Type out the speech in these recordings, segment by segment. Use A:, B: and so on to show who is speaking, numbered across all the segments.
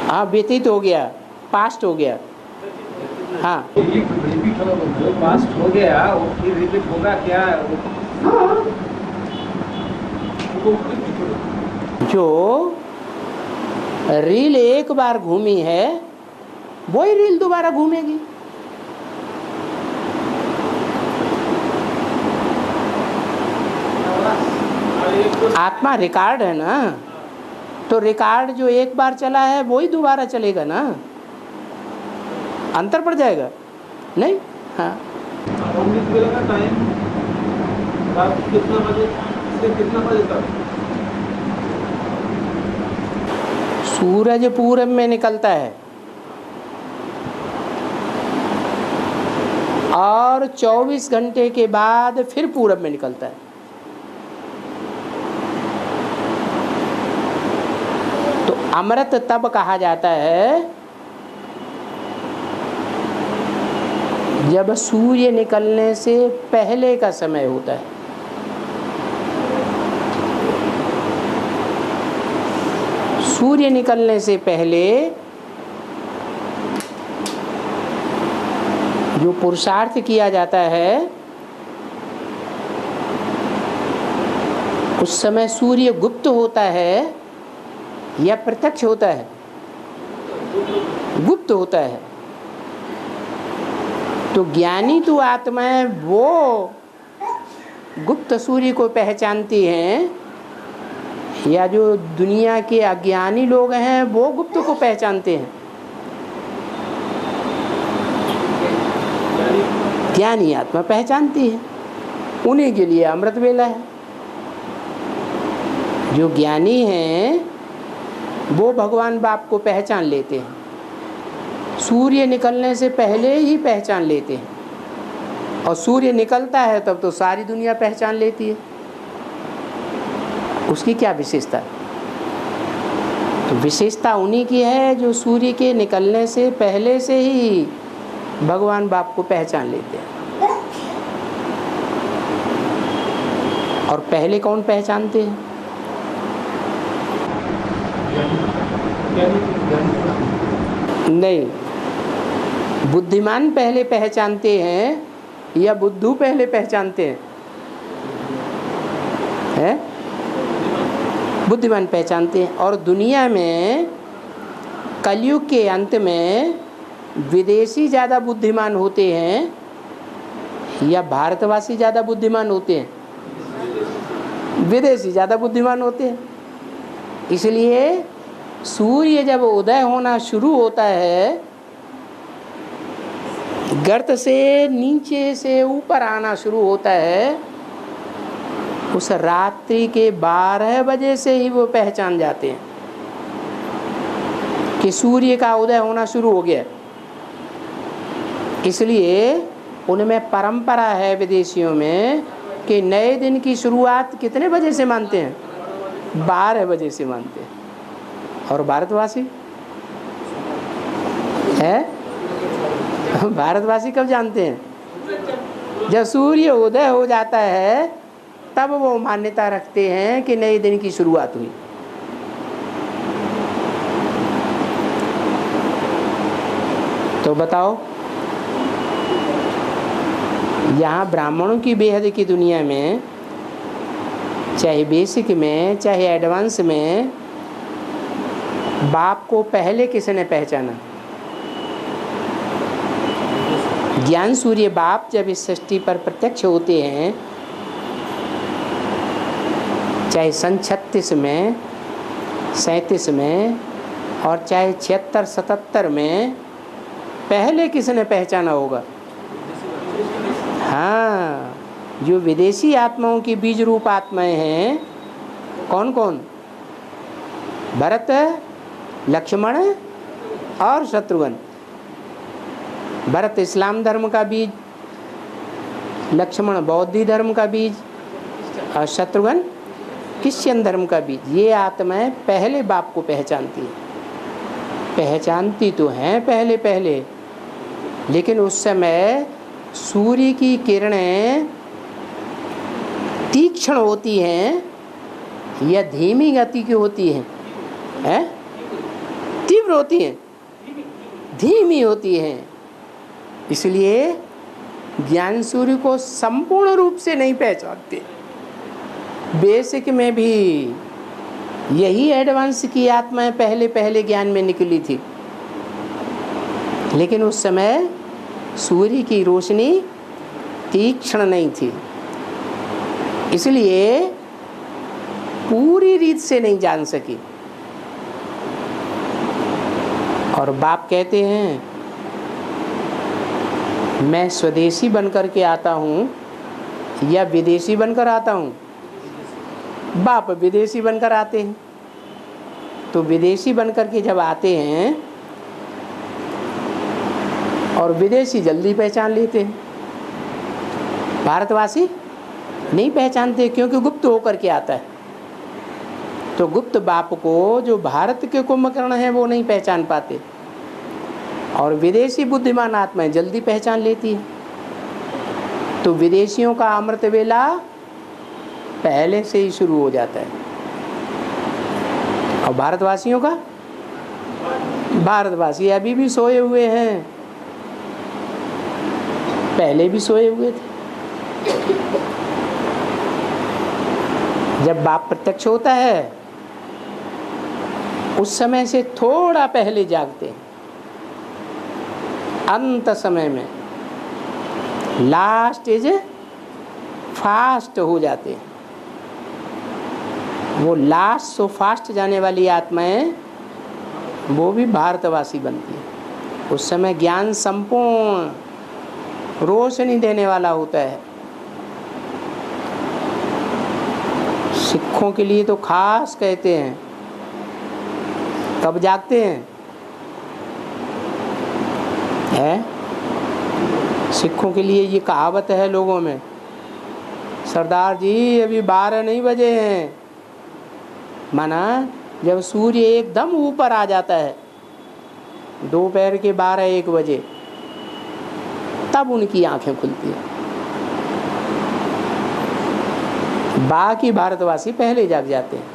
A: हाँ, व्यतीत हो गया, पास्ट हो गया। हाँ,
B: पास्ट हो गया, वो फिर रिपीट होगा क्या?
A: जो रील एक बार घूमी है वही रील दोबारा घूमेगी। आत्मा रिकॉर्ड है ना, तो रिकॉर्ड जो एक बार चला है वही दोबारा चलेगा ना, अंतर पड़ जाएगा नहीं। हाँ,
B: टाइम कितना बजे से कितना बजे तक?
A: सूरज पूरब में निकलता है और 24 घंटे के बाद फिर पूरब में निकलता है। तो अमृत तब कहा जाता है जब सूर्य निकलने से पहले का समय होता है। सूर्य निकलने से पहले जो पुरुषार्थ किया जाता है उस समय सूर्य गुप्त होता है या प्रत्यक्ष होता है? गुप्त होता है। तो ज्ञानी तो आत्माएं वो गुप्त सूर्य को पहचानती हैं, या जो दुनिया के अज्ञानी लोग हैं वो गुप्त को पहचानते हैं? ज्ञानी आत्मा पहचानती है, उन्हीं के लिए अमृत वेला है। जो ज्ञानी हैं वो भगवान बाप को पहचान लेते हैं, सूर्य निकलने से पहले ही पहचान लेते हैं, और सूर्य निकलता है तब तो सारी दुनिया पहचान लेती है। उसकी क्या विशेषता? तो विशेषता उन्हीं की है जो सूर्य के निकलने से पहले से ही भगवान बाप को पहचान लेते हैं। और पहले कौन पहचानते हैं? नहीं, बुद्धिमान पहले पहचानते हैं या बुद्धू पहले पहचानते हैं? हैं? बुद्धिमान पहचानते हैं। और दुनिया में कलयुग के अंत में विदेशी ज़्यादा बुद्धिमान होते हैं या भारतवासी ज़्यादा बुद्धिमान होते हैं? विदेशी ज़्यादा बुद्धिमान होते हैं। इसलिए सूर्य जब उदय होना शुरू होता है, गर्त से नीचे से ऊपर आना शुरू होता है, उस रात्रि के 12 बजे से ही वो पहचान जाते हैं कि सूर्य का उदय होना शुरू हो गया। इसलिए उनमें परंपरा है विदेशियों में कि नए दिन की शुरुआत कितने बजे से मानते हैं? 12 बजे से मानते हैं। और भारतवासी है, भारतवासी कब जानते हैं? जब सूर्य उदय हो जाता है तब वो मान्यता रखते हैं कि नए दिन की शुरुआत हुई। तो बताओ, यहाँ ब्राह्मणों की बेहद की दुनिया में, चाहे बेसिक में चाहे एडवांस में, बाप को पहले किसने पहचाना? ज्ञान सूर्य बाप जब इस सृष्टि पर प्रत्यक्ष होते हैं, चाहे सन 36 में, 37 में और चाहे 76, 77 में, पहले किसने पहचाना होगा? हाँ, जो विदेशी आत्माओं की बीज रूप आत्माएं हैं, कौन कौन? भरत, लक्ष्मण और शत्रुघ्न। भरत इस्लाम धर्म का बीज, लक्ष्मण बौद्ध धर्म का बीज और शत्रुघ्न क्रिश्चियन धर्म का बीज। ये आत्माएं पहले बाप को पहचानती है। पहचानती तो हैं पहले पहले, लेकिन उस समय सूर्य की किरणें तीक्ष्ण होती हैं या धीमी गति की होती हैं? तीव्र तीव्र होती हैं, धीमी होती हैं। इसलिए ज्ञान सूर्य को संपूर्ण रूप से नहीं पहचानते। बेसिक में भी यही एडवांस की आत्माएं पहले पहले ज्ञान में निकली थी, लेकिन उस समय सूर्य की रोशनी तीक्ष्ण नहीं थी, इसलिए पूरी रीत से नहीं जान सकी। और बाप कहते हैं मैं स्वदेशी बनकर के आता हूँ या विदेशी बनकर आता हूँ। बाप विदेशी बनकर आते हैं। तो विदेशी बनकर के जब आते हैं और विदेशी जल्दी पहचान लेते हैं, भारतवासी नहीं पहचानते क्योंकि गुप्त होकर के आता है। तो गुप्त बाप को जो भारत के कुंभकर्ण हैं वो नहीं पहचान पाते, और विदेशी बुद्धिमान आत्माएं जल्दी पहचान लेती है। तो विदेशियों का अमृत वेला पहले से ही शुरू हो जाता है, और भारतवासियों का, भारतवासी अभी भी सोए हुए हैं, पहले भी सोए हुए थे। जब बाप प्रत्यक्ष होता है उस समय से थोड़ा पहले जागते हैं, अंत समय में लास्ट इज फास्ट हो जाते हैं। वो लास्ट सो फास्ट जाने वाली आत्माएं वो भी भारतवासी बनती है। उस समय ज्ञान संपूर्ण रोशनी देने वाला होता है। सिखों के लिए तो खास कहते हैं, कब जागते हैं? सिखों के लिए ये कहावत है लोगों में, सरदार जी अभी 12 नहीं बजे हैं। माना जब सूर्य एकदम ऊपर आ जाता है दोपहर के 12-1 बजे, तब उनकी आंखें खुलती हैं। बाकी भारतवासी पहले जाग जाते हैं,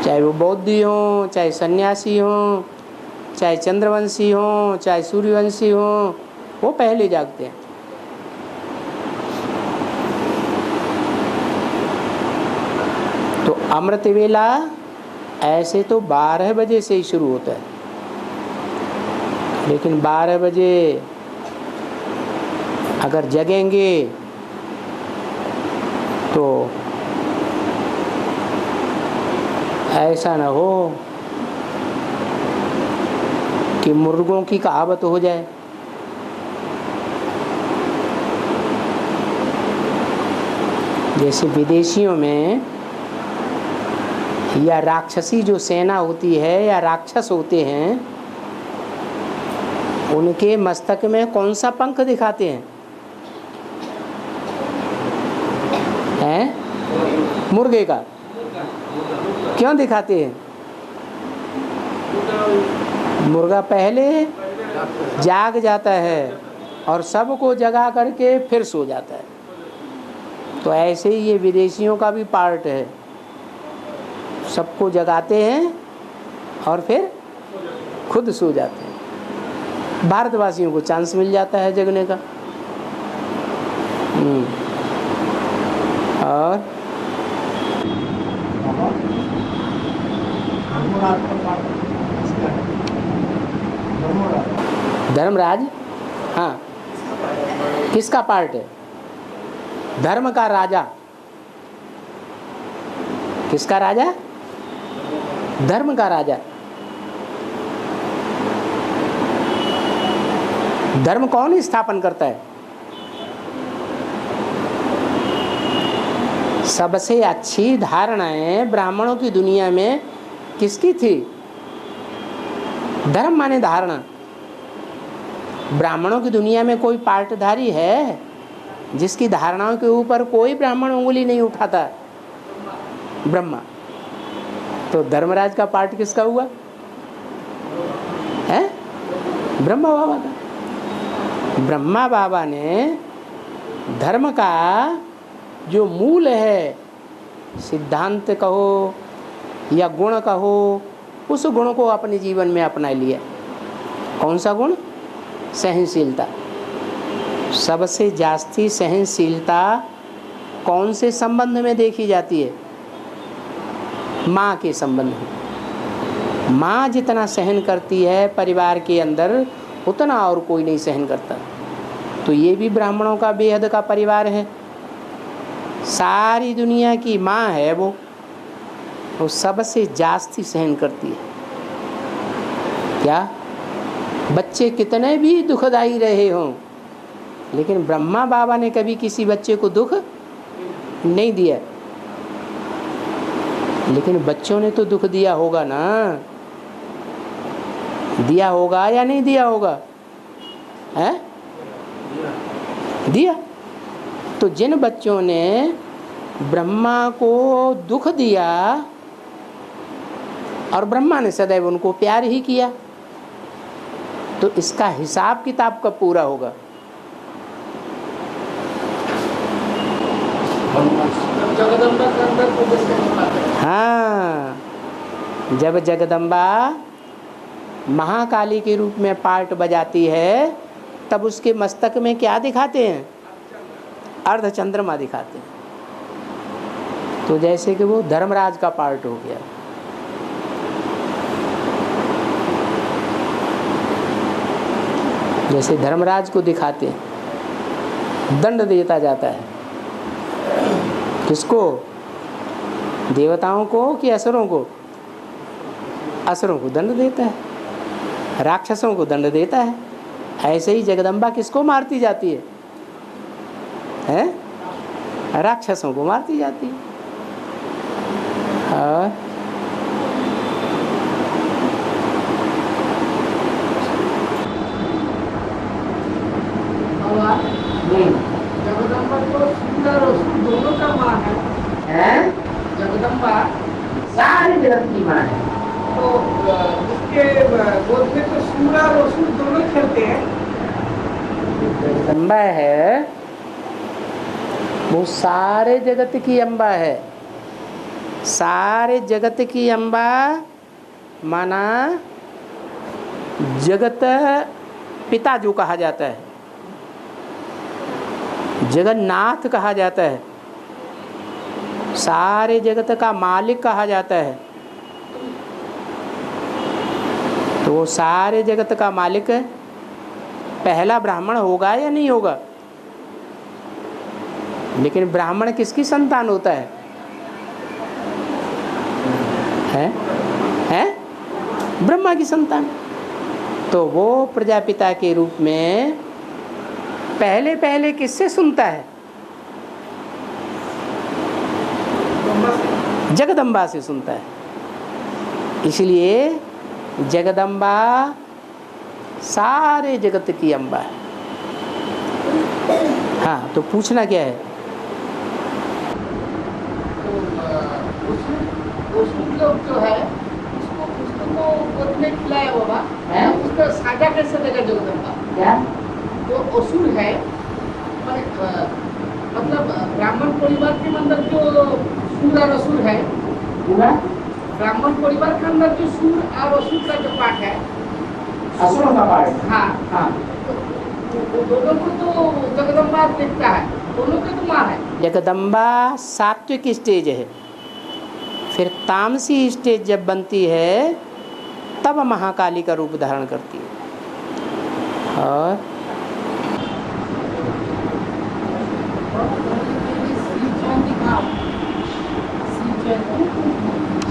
A: चाहे वो बौद्धी हों, चाहे सन्यासी हों, चाहे चंद्रवंशी हों, चाहे सूर्यवंशी हों, वो पहले जागते हैं। तो अमृत वेला ऐसे तो 12 बजे से ही शुरू होता है, लेकिन 12 बजे अगर जगेंगे तो ऐसा ना हो कि मुर्गों की कहावत हो जाए। जैसे विदेशियों में या राक्षसी जो सेना होती है या राक्षस होते हैं, उनके मस्तक में कौन सा पंख दिखाते हैं? मुर्गे का। क्यों दिखाते हैं? मुर्गा पहले जाग जाता है और सबको जगा करके फिर सो जाता है। तो ऐसे ही ये विदेशियों का भी पार्ट है, सबको जगाते हैं और फिर खुद सो जाते हैं। भारतवासियों को चांस मिल जाता है जगने का। और धर्मराज, हाँ, किसका पार्ट है? धर्म का राजा। किसका राजा? धर्म का राजा। धर्म कौन स्थापन करता है? सबसे अच्छी धारणाएं ब्राह्मणों की दुनिया में किसकी थी? धर्म माने धारणा। ब्राह्मणों की दुनिया में कोई पार्टधारी है जिसकी धारणाओं के ऊपर कोई ब्राह्मण उंगली नहीं उठाता? ब्रह्मा। तो धर्मराज का पार्ट किसका हुआ है? ब्रह्मा बाबा का। ब्रह्मा बाबा ने धर्म का जो मूल है, सिद्धांत कहो या गुण कहो उस गुण को अपने जीवन में अपना लिया। कौन सा गुण? सहनशीलता। सबसे जास्ती सहनशीलता कौन से संबंध में देखी जाती है? माँ के संबंध में। माँ जितना सहन करती है परिवार के अंदर, उतना और कोई नहीं सहन करता। तो ये भी ब्राह्मणों का बेहद का परिवार है। सारी दुनिया की माँ है वो सबसे जास्ती सहन करती है। क्या? बच्चे कितने भी दुखदाई रहे हों, लेकिन ब्रह्मा बाबा ने कभी किसी बच्चे को दुख नहीं दिया। लेकिन बच्चों ने तो दुख दिया होगा ना, दिया होगा या नहीं दिया होगा? है? दिया। तो जिन बच्चों ने ब्रह्मा को दुख दिया और ब्रह्मा ने सदैव उनको प्यार ही किया, तो इसका हिसाब किताब कब पूरा होगा? हाँ, जब जगदम्बा महाकाली के रूप में पार्ट बजाती है, तब उसके मस्तक में क्या दिखाते हैं? अर्धचंद्रमा दिखाते हैं। तो जैसे कि वो धर्मराज का पार्ट हो गया। जैसे धर्मराज को दिखाते हैं, दंड देता जाता है। किसको? देवताओं को कि असुरों को? असुरों को दंड देता है, राक्षसों को दंड देता है। ऐसे ही जगदम्बा किसको मारती जाती है? हैं? राक्षसों को मारती जाती है।
B: जगदम्बा तो सूर्य और असुर दोनों का माँ है। जगदम्बा
A: सारे जगत की माँ है।
B: तो उसके गोद में तो सूर्य और असुर दोनों खेलते हैं।
A: जगदम्बा है वो सारे जगत की अम्बा है। सारे जगत की अम्बा माना जगत पिता जो कहा जाता है, जगन्नाथ कहा जाता है, सारे जगत का मालिक कहा जाता है। तो वो सारे जगत का मालिक पहला ब्राह्मण होगा या नहीं होगा? लेकिन ब्राह्मण किसकी संतान होता है? हैं? ब्रह्मा की संतान। तो वो प्रजापिता के रूप में पहले पहले किससे सुनता है? जगदम्बा से सुनता है। इसलिए जगदम्बा सारे जगत की अम्बा है। हाँ, तो पूछना क्या है?
B: जो है उसको गोद में खिलाया बाबा है, उसका साझा कैसे देगा जगदम्बा?
A: क्या?
B: जो असुर है, मतलब ब्राह्मण परिवार के अंदर जो सूर और असुर है, ब्राह्मण परिवार के अंदर जो सूर और असुर का जो पाठ है,
A: असुरों का पाठ।
B: हाँ
A: हाँ,
B: तो दोनों को तो जगदम्बा देखता है, दोनों के तो माँ है।
A: जगदम्बा सात्विक स्टेज है, फिर तामसी स्टेज जब बनती है तब महाकाली का रूप धारण करती है। और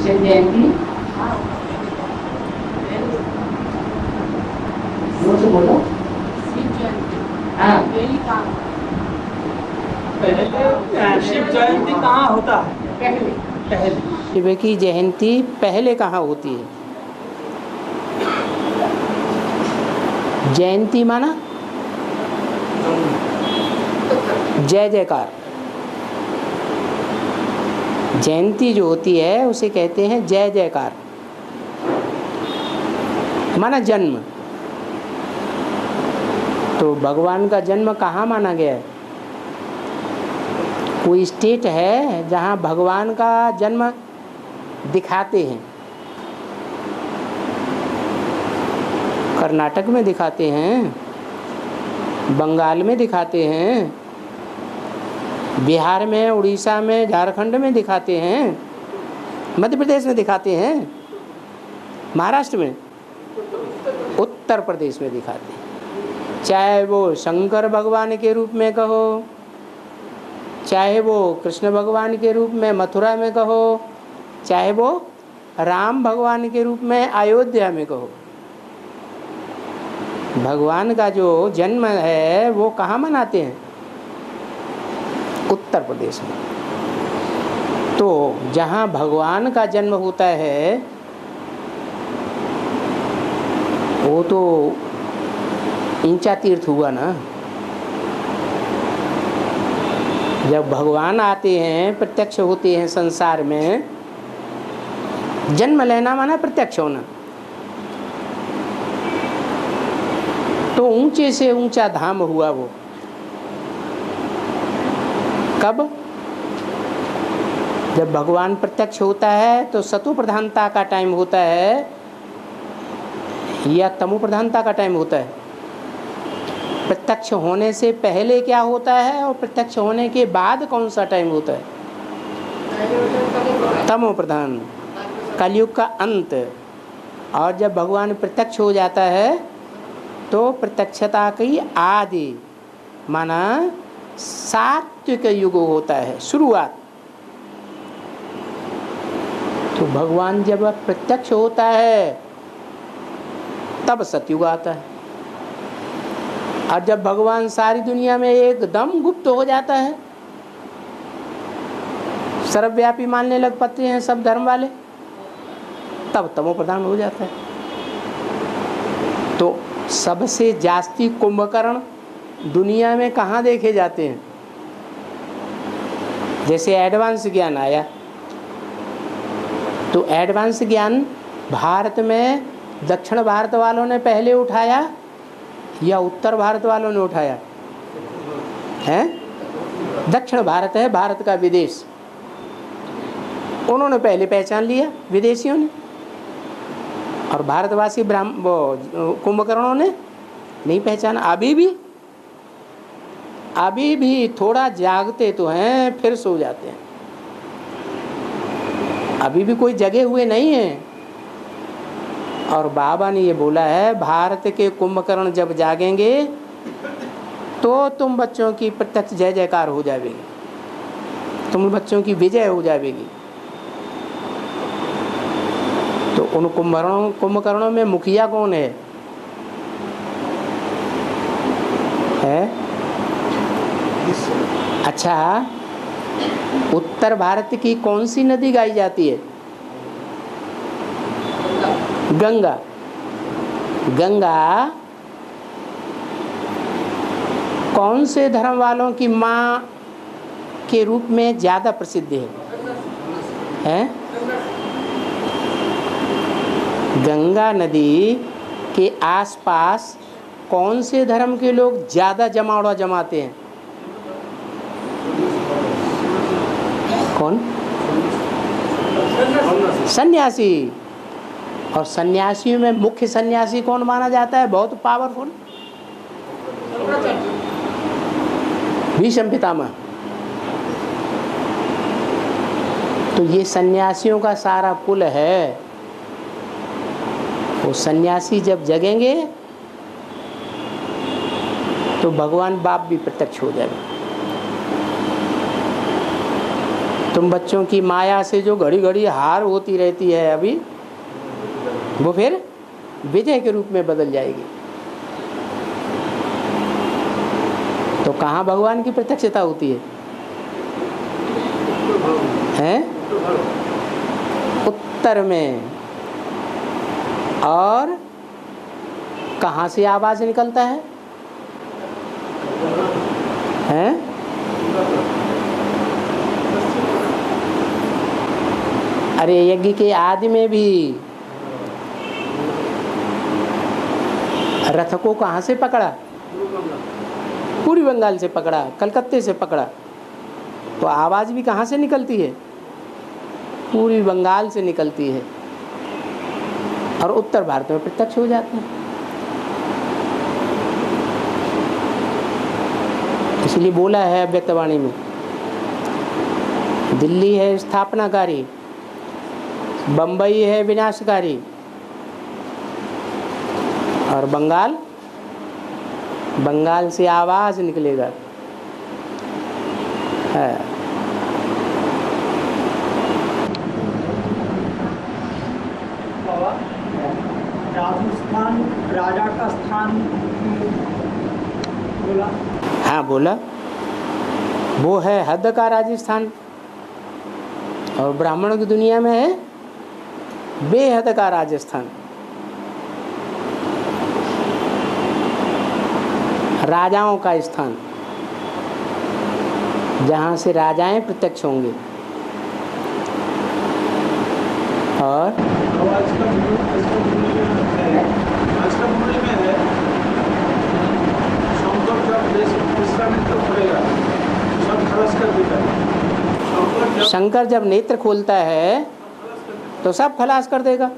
A: शिव जयंती बोलो। हाँ,
B: शिव जयंती कहाँ होता है? पहले
A: शिव की जयंती पहले कहाँ होती है? जयंती माना जय जयकार। जयंती जो होती है उसे कहते हैं जय जयकार, माना जन्म। तो भगवान का जन्म कहाँ माना गया है? कोई स्टेट है जहाँ भगवान का जन्म दिखाते हैं? कर्नाटक में दिखाते हैं, बंगाल में दिखाते हैं, बिहार में, उड़ीसा में, झारखंड में दिखाते हैं, मध्य प्रदेश में दिखाते हैं, महाराष्ट्र में, उत्तर प्रदेश में दिखाते हैं। चाहे वो शंकर भगवान के रूप में कहो, चाहे वो कृष्ण भगवान के रूप में मथुरा में कहो, चाहे वो राम भगवान के रूप में अयोध्या में कहो। भगवान का जो जन्म है वो कहाँ मनाते हैं? उत्तर प्रदेश में। तो जहाँ भगवान का जन्म होता है वो तो ऊंचा तीर्थ हुआ ना। जब भगवान आते हैं, प्रत्यक्ष होते हैं संसार में, जन्म लेना माना प्रत्यक्ष होना, तो ऊंचे से ऊंचा धाम हुआ वो। कब? जब भगवान प्रत्यक्ष होता है तो सतो प्रधानता का टाइम होता है या तमो प्रधानता का टाइम होता है? प्रत्यक्ष होने से पहले क्या होता है और प्रत्यक्ष होने के बाद कौन सा टाइम होता है? तमो प्रधान, कलयुग का अंत। और जब भगवान प्रत्यक्ष हो जाता है तो प्रत्यक्षता की आदि माना सात्विक युग होता है, शुरुआत। तो भगवान जब प्रत्यक्ष होता है तब सतयुग आता है। और जब भगवान सारी दुनिया में एकदम गुप्त हो जाता है, सर्वव्यापी मानने लग पाते हैं सब धर्म वाले, तब तमो प्रधान हो जाता है। तो सबसे जास्ती कुंभकर्ण दुनिया में कहाँ देखे जाते हैं? जैसे एडवांस ज्ञान आया तो एडवांस ज्ञान भारत में दक्षिण भारत वालों ने पहले उठाया या उत्तर भारत वालों ने उठाया है? दक्षिण भारत है भारत का विदेश, उन्होंने पहले पहचान लिया विदेशियों ने, और भारतवासी कुंभकर्णों ने नहीं पहचाना। अभी भी थोड़ा जागते तो हैं, फिर सो जाते हैं। अभी भी कोई जगे हुए नहीं हैं। और बाबा ने ये बोला है, भारत के कुंभकर्ण जब जागेंगे तो तुम बच्चों की प्रत्यक्ष जय जयकार हो जाएगी, तुम बच्चों की विजय हो जाएगी। तो उन कुंभकर्णों में मुखिया कौन है? अच्छा, उत्तर भारत की कौन सी नदी गाई जाती है? गंगा। गंगा कौन से धर्म वालों की माँ के रूप में ज़्यादा प्रसिद्ध है? गंगा नदी के आसपास कौन से धर्म के लोग ज़्यादा जमावड़ा जमाते हैं? कौन? सन्यासी। और सन्यासियों में मुख्य सन्यासी कौन माना जाता है? बहुत पावरफुल, भीष्म पितामह। तो ये सन्यासियों का सारा कुल है। वो सन्यासी जब जगेंगे तो भगवान बाप भी प्रत्यक्ष हो जाएगा। तुम बच्चों की माया से जो घड़ी घड़ी हार होती रहती है अभी, वो फिर विजय के रूप में बदल जाएगी। तो कहाँ भगवान की प्रत्यक्षता होती है? उत्तर में। और कहाँ से आवाज निकलता है? अरे यज्ञ के आदि में भी रथ को कहाँ से पकड़ा? पूर्वी बंगाल से पकड़ा, कलकत्ते से पकड़ा। तो आवाज भी कहाँ से निकलती है? पूर्वी बंगाल से निकलती है और उत्तर भारत में प्रत्यक्ष हो जाते हैं। इसलिए बोला है अव्यक्तवाणी में, दिल्ली है स्थापनाकारी, बंबई है विनाशकारी, और बंगाल से आवाज निकलेगा। है
C: राजस्थान राजा का स्थान बोला।
A: हाँ बोला, वो है हद का राजस्थान, और ब्राह्मणों की दुनिया में है बेहद का राजस्थान। राजाओं का स्थान, जहाँ से राजाएं प्रत्यक्ष होंगे। और
D: आज का मूल्य में है शंकर जब विश्वामित्र खोलेगा सब खलास कर देता है।
A: शंकर जब नेत्र खोलता है तो सब खलास कर देगा।